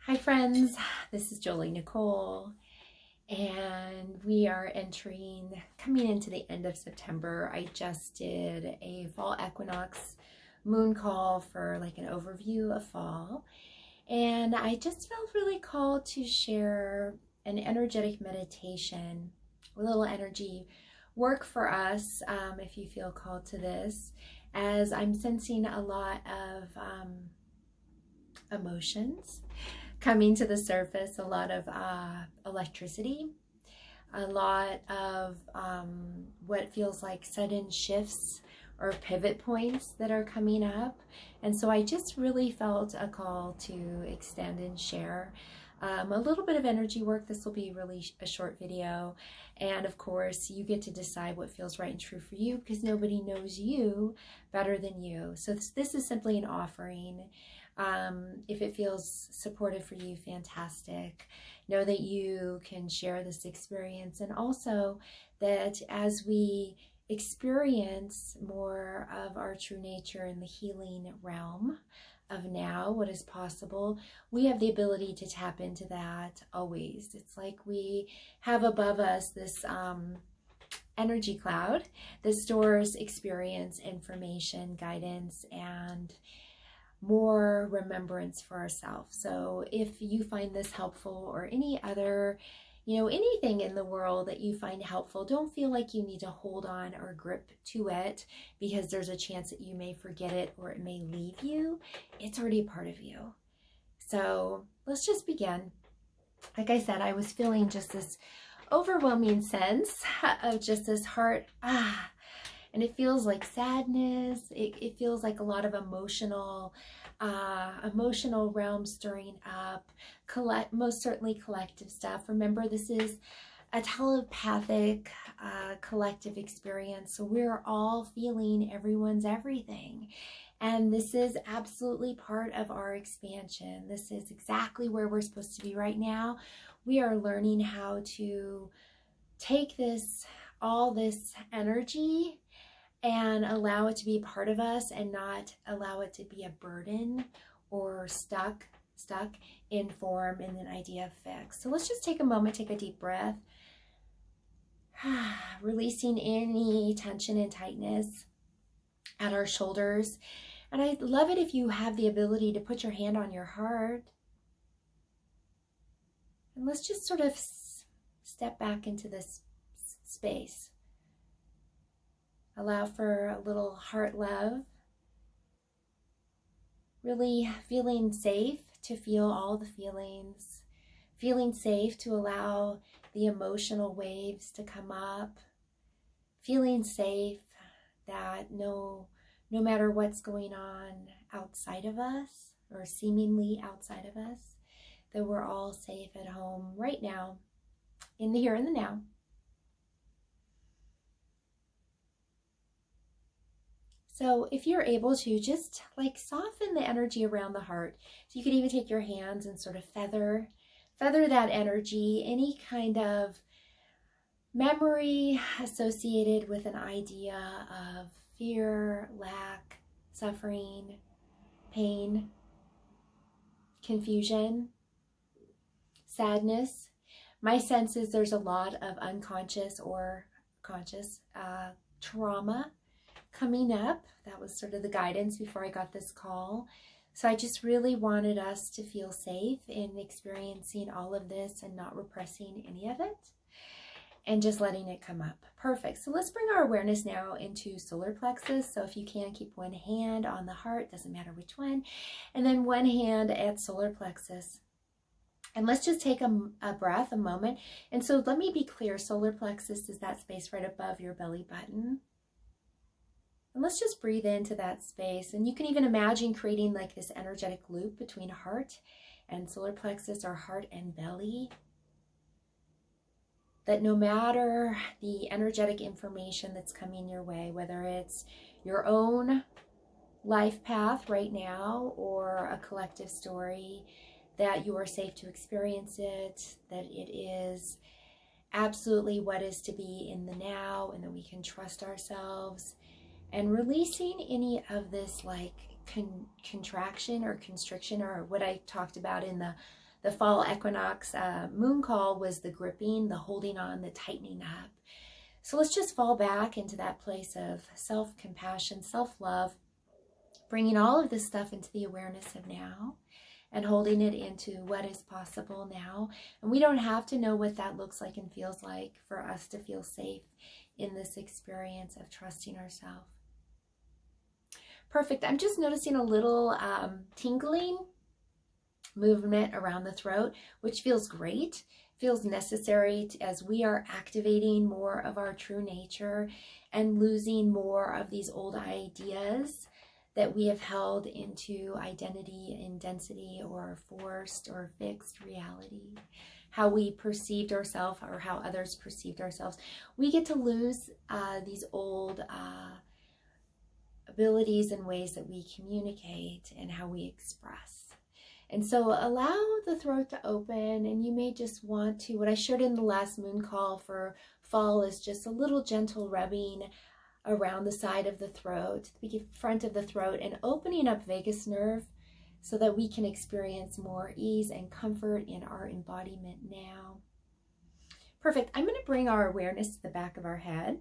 Hi friends, this is Nicole, and we are coming into the end of September. I just did a fall equinox moon call for like an overview of fall, and I just felt really called to share an energetic meditation, a little energy work for us, if you feel called to this, as I'm sensing a lot of emotions coming to the surface, a lot of electricity, a lot of what feels like sudden shifts or pivot points that are coming up. And so I just really felt a call to extend and share a little bit of energy work. This will be really a short video. And of course, you get to decide what feels right and true for you, because nobody knows you better than you. So this is simply an offering. If it feels supportive for you, fantastic. Know that you can share this experience, and also that as we experience more of our true nature in the healing realm of now, what is possible, we have the ability to tap into that always. It's like we have above us this energy cloud that stores experience, information, guidance, and more remembrance for ourselves. So if you find this helpful, or any other, anything in the world that you find helpful, don't feel like you need to hold on or grip to it, because there's a chance that you may forget it or it may leave you. It's already a part of you. So let's just begin. Like I said, I was feeling just this overwhelming sense of just this heart, and it feels like sadness. It feels like a lot of emotional realm stirring up, most certainly collective stuff. Remember, this is a telepathic collective experience, so we're all feeling everyone's everything. And this is absolutely part of our expansion. This is exactly where we're supposed to be right now. We are learning how to take all this energy and allow it to be part of us, and not allow it to be a burden or stuck in form and an idea of fix. So let's just take a moment, take a deep breath, releasing any tension and tightness at our shoulders. And I'd love it if you have the ability to put your hand on your heart. And let's just sort of step back into this space. Allow for a little heart love. Really feeling safe to feel all the feelings. Feeling safe to allow the emotional waves to come up. Feeling safe that no matter what's going on outside of us, or seemingly outside of us, that we're all safe at home right now, in the here and the now. So if you're able to, just like soften the energy around the heart. So you could even take your hands and sort of feather that energy, any kind of memory associated with an idea of fear, lack, suffering, pain, confusion, sadness. My sense is there's a lot of unconscious or conscious trauma coming up. That was sort of the guidance before I got this call. So I just really wanted us to feel safe in experiencing all of this and not repressing any of it, and just letting it come up. Perfect. So let's bring our awareness now into solar plexus. So if you can, keep one hand on the heart, doesn't matter which one, and then one hand at solar plexus. And let's just take a breath, a moment. And so let me be clear, solar plexus is that space right above your belly button. And let's just breathe into that space. And you can even imagine creating like this energetic loop between heart and solar plexus, or heart and belly. That no matter the energetic information that's coming your way, whether it's your own life path right now or a collective story, that you are safe to experience it, that it is absolutely what is to be in the now, and that we can trust ourselves. And releasing any of this like contraction or constriction, or what I talked about in the The fall equinox moon call was the gripping, the holding on, the tightening up. So let's just fall back into that place of self-compassion, self-love, bringing all of this stuff into the awareness of now and holding it into what is possible now. And we don't have to know what that looks like and feels like for us to feel safe in this experience of trusting ourselves. Perfect. I'm just noticing a little tingling movement around the throat, which feels great, feels necessary as we are activating more of our true nature and losing more of these old ideas that we have held into identity and density or forced or fixed reality, how we perceived ourselves or how others perceived ourselves. We get to lose these old abilities and ways that we communicate and how we express. And so allow the throat to open, and you may just want to, what I shared in the last moon call for fall is just a little gentle rubbing around the side of the throat, the front of the throat, and opening up vagus nerve so that we can experience more ease and comfort in our embodiment now. Perfect. I'm going to bring our awareness to the back of our head.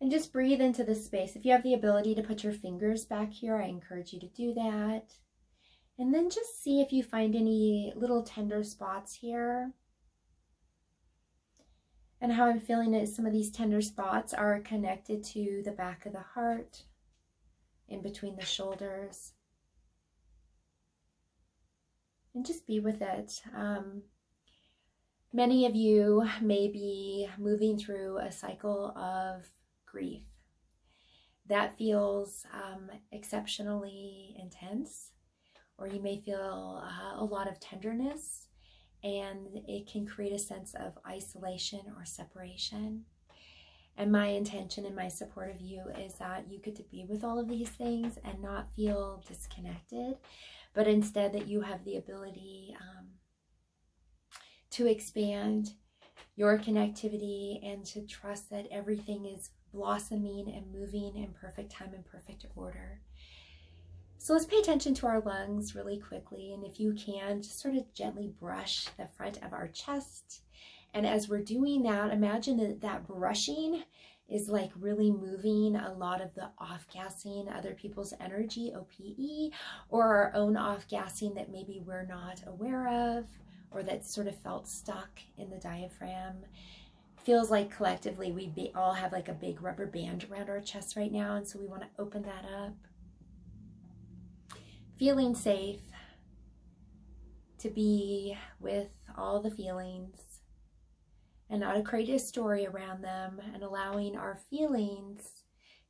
And just breathe into this space. If you have the ability to put your fingers back here, I encourage you to do that. And then just see if you find any little tender spots here. And how I'm feeling is some of these tender spots are connected to the back of the heart, in between the shoulders. And just be with it. Many of you may be moving through a cycle of grief that feels exceptionally intense, or you may feel a lot of tenderness, and it can create a sense of isolation or separation. And my intention and my support of you is that you get to be with all of these things and not feel disconnected, but instead that you have the ability to expand your connectivity and to trust that everything is blossoming and moving in perfect time and perfect order. So let's pay attention to our lungs really quickly, and if you can, just sort of gently brush the front of our chest. And as we're doing that, imagine that that brushing is like really moving a lot of the off-gassing, other people's energy, OPE, or our own off-gassing that maybe we're not aware of, or that sort of felt stuck in the diaphragm. Feels like collectively we all have like a big rubber band around our chest right now, and so we want to open that up. Feeling safe to be with all the feelings and not to create a story around them, and allowing our feelings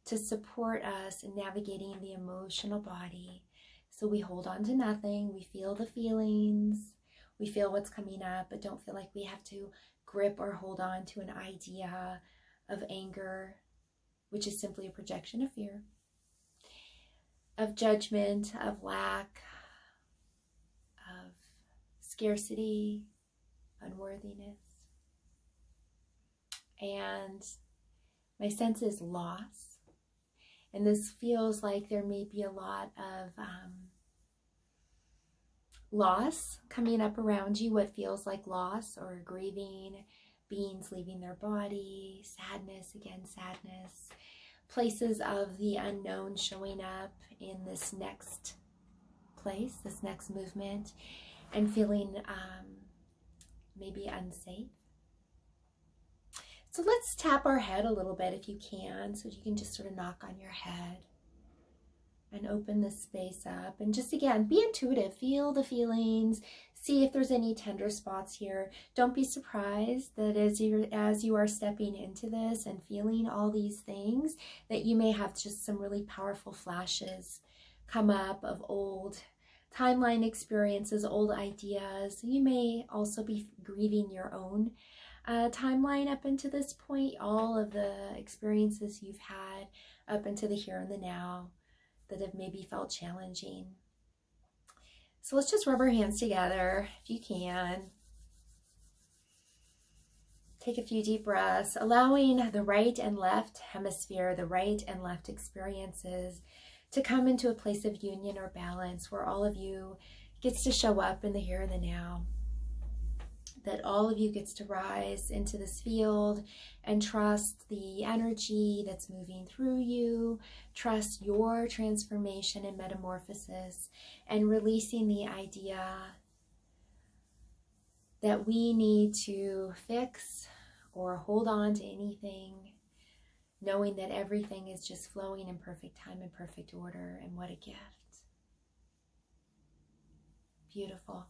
to support us in navigating the emotional body. So we hold on to nothing, we feel the feelings, we feel what's coming up, but don't feel like we have to grip or hold on to an idea of anger, which is simply a projection of fear, of judgment, of lack, of scarcity, unworthiness. And my sense is loss. And this feels like there may be a lot of loss coming up around you, what feels like loss or grieving, beings leaving their body, sadness, places of the unknown showing up in this next place, this next movement, and feeling maybe unsafe. So let's tap our head a little bit if you can, so you can just sort of knock on your head and open this space up. And just again, be intuitive, feel the feelings, see if there's any tender spots here. Don't be surprised that as you are stepping into this and feeling all these things, that you may have just some really powerful flashes come up of old timeline experiences, old ideas. You may also be grieving your own timeline up into this point, all of the experiences you've had up into the here and the now that have maybe felt challenging. So let's just rub our hands together if you can. Take a few deep breaths, allowing the right and left hemisphere, the right and left experiences to come into a place of union or balance where all of you gets to show up in the here and the now, that all of you gets to rise into this field and trust the energy that's moving through you, trust your transformation and metamorphosis, and releasing the idea that we need to fix or hold on to anything, knowing that everything is just flowing in perfect time and perfect order. And what a gift. Beautiful.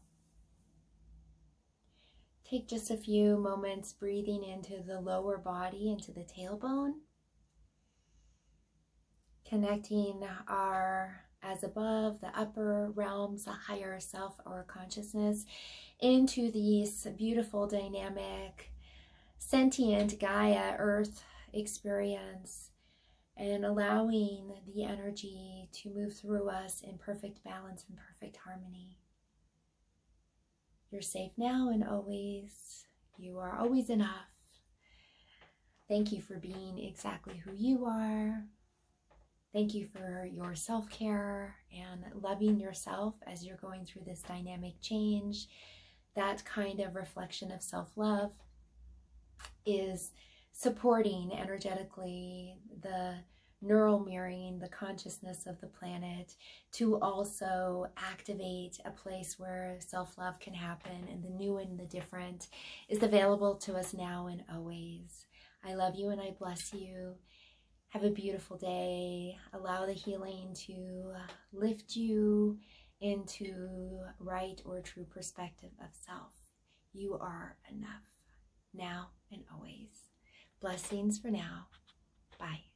Take just a few moments breathing into the lower body, into the tailbone, connecting our as above, the upper realms, the higher self or consciousness, into this beautiful, dynamic, sentient Gaia Earth experience, and allowing the energy to move through us in perfect balance and perfect harmony. You're safe now and always. You are always enough. Thank you for being exactly who you are. Thank you for your self-care and loving yourself as you're going through this dynamic change. That kind of reflection of self-love is supporting energetically the neural mirroring, the consciousness of the planet, to also activate a place where self-love can happen, and the new and the different is available to us now and always. I love you and I bless you. Have a beautiful day. Allow the healing to lift you into right or true perspective of self. You are enough now and always. Blessings for now. Bye.